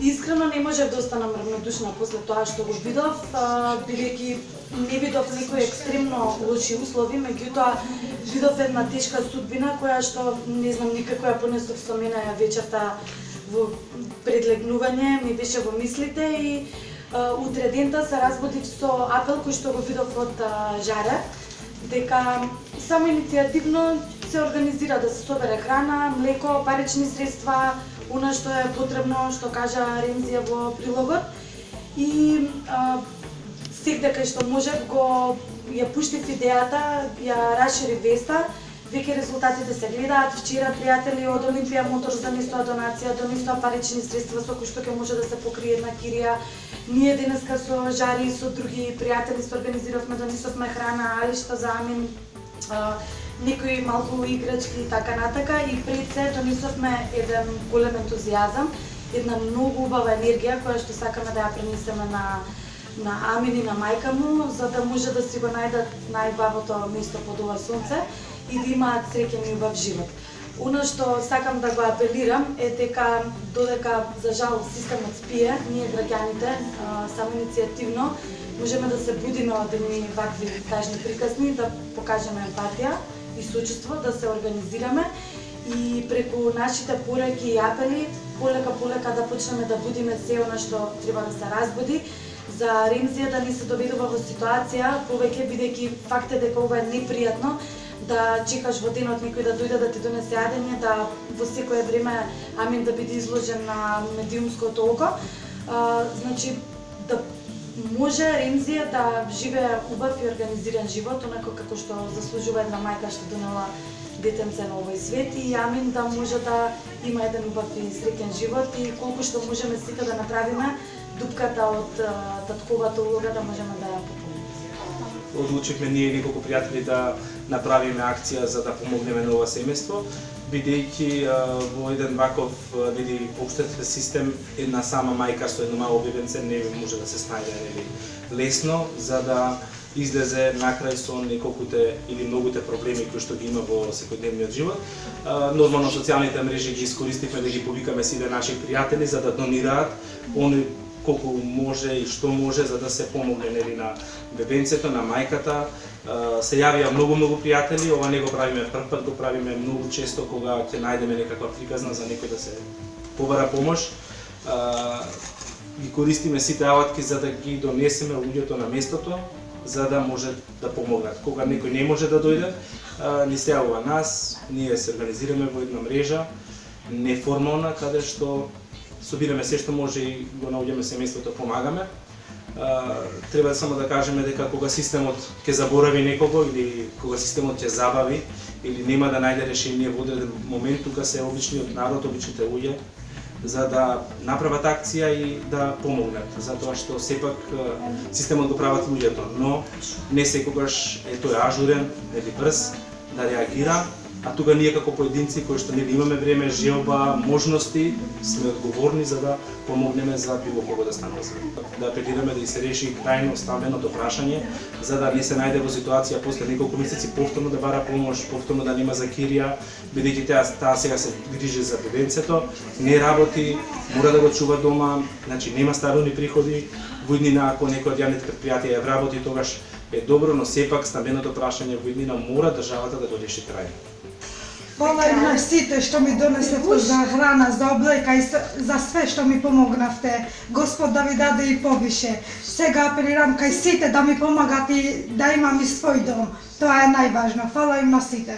Искрено не можев да останам равнодушна после тоа што го видов, бидејќи не видов некои екстремно лоши услови, меѓутоа видов една тешка судбина која што не знам никако ја понесов со мене вечерта во предлегнување, ми беше во мислите и утре дента се разбудив со апел кој што го видов од Жаре, дека само иницијативно се организира да се собере храна, млеко, парични средства, она што е потребно, што кажа Ремзија во прилогот. И секдека што можев го ја пуштив идејата, ја расширив веста, веќе резултатите се гледаат. Вчера пријатели од Олимпија Мотор занесоа донација, донесоа парични средства со кои што ќе може да се покрие една кирија. Ние денеска со Жари и со други пријатели се организиравме, донесовме храна, алишта за Амин, некои малку играчки и така натака, и пред се донесовме еден голем ентузијазам, една многу убава енергија која што сакаме да ја пренесеме на Амин и на мајка му, за да може да си го најдат најбавото место под ова сонце и да имаат среќен и убав живот. Оно што сакам да го апелирам е дека додека за жал системот спие, ние граѓаните само иницијативно можеме да се будиме од едни вакви тажни приказни, да покажеме емпатија и сочувство, да се организираме и преку нашите пораки и апели полека да почнеме да будиме се она што треба да се разбуди, за Ремзија да не се доведува во ситуација повеќе, бидејќи факт е дека ова е непријатно, да чекаш во денот некој да дојде да ти донесе јадење, да во секое време Амин да биде изложен на медиумското око. Значи, да може Ремзија да живее убав и организиран живот, онако како што заслужува една мајка што донела детенце на овој свет, и Амин да може да има еден убав и среќен живот, и колку што можеме сите да направиме дупката од татковата улога да можеме да ја пополниме. Одлучивме ние неколку пријатели да направиме акција за да помогнеме на ова семејство, бидејќи во еден ваков општествен систем една сама мајка со едно мало бебенце не може да се снајде лесно за да излезе накрај со неколкуте или многуте проблеми кои што ги има во секојдневниот живот. Нормално социјалните мрежи ги искористивме да ги повикаме сите наши пријатели за да донираат они колку може и што може за да се помогне на бебенцето, на мајката. Се јавија многу пријатели, ова не го правиме прв пат, го правиме многу често кога ќе најдеме некаква приказна за некој да се побара помош. Ги користиме сите алатки за да ги донесеме луѓето на местото, за да може да помогнат. Кога некој не може да дојде, ни се јавува нас, ние се организираме во една мрежа неформална каде што собираме се што може и го наоѓаме семејството, помагаме. Треба само да кажеме дека кога системот ќе заборави некого или кога системот ќе забави или нема да најде решение во одреден момент, тука се обичниот народ, обичните луѓе за да направат акција и да помогнат, затоа што сепак системот го прават луѓето, но не секогаш е тој ажурен или брз да реагира, а тука ние како поединци кои што нели имаме време, желба, можности, сме одговорни за да помогнеме за било кого да станува свет. Да апелираме да се реши крајно стамбеното прашање, за да не се најде во ситуација после неколку месеци повторно да бара помош, повторно да нема за кирија, бидејќи таа сега се грижи за бебенцето, не работи, мора да го чува дома, значи нема стабилни приходи, во иднина ако некој од јавните претпријатија ја вработи, тогаш е добро, но сепак стамбеното прашање во иднина мора државата да го реши трајно. Фала им на сите што ми донесете за храна, за облека и за све што ми помогнавте. Господ да ви даде и повише. Сега апелирам кај сите да ми помагат и да имам и свој дом. Тоа е најважно. Фала им на сите.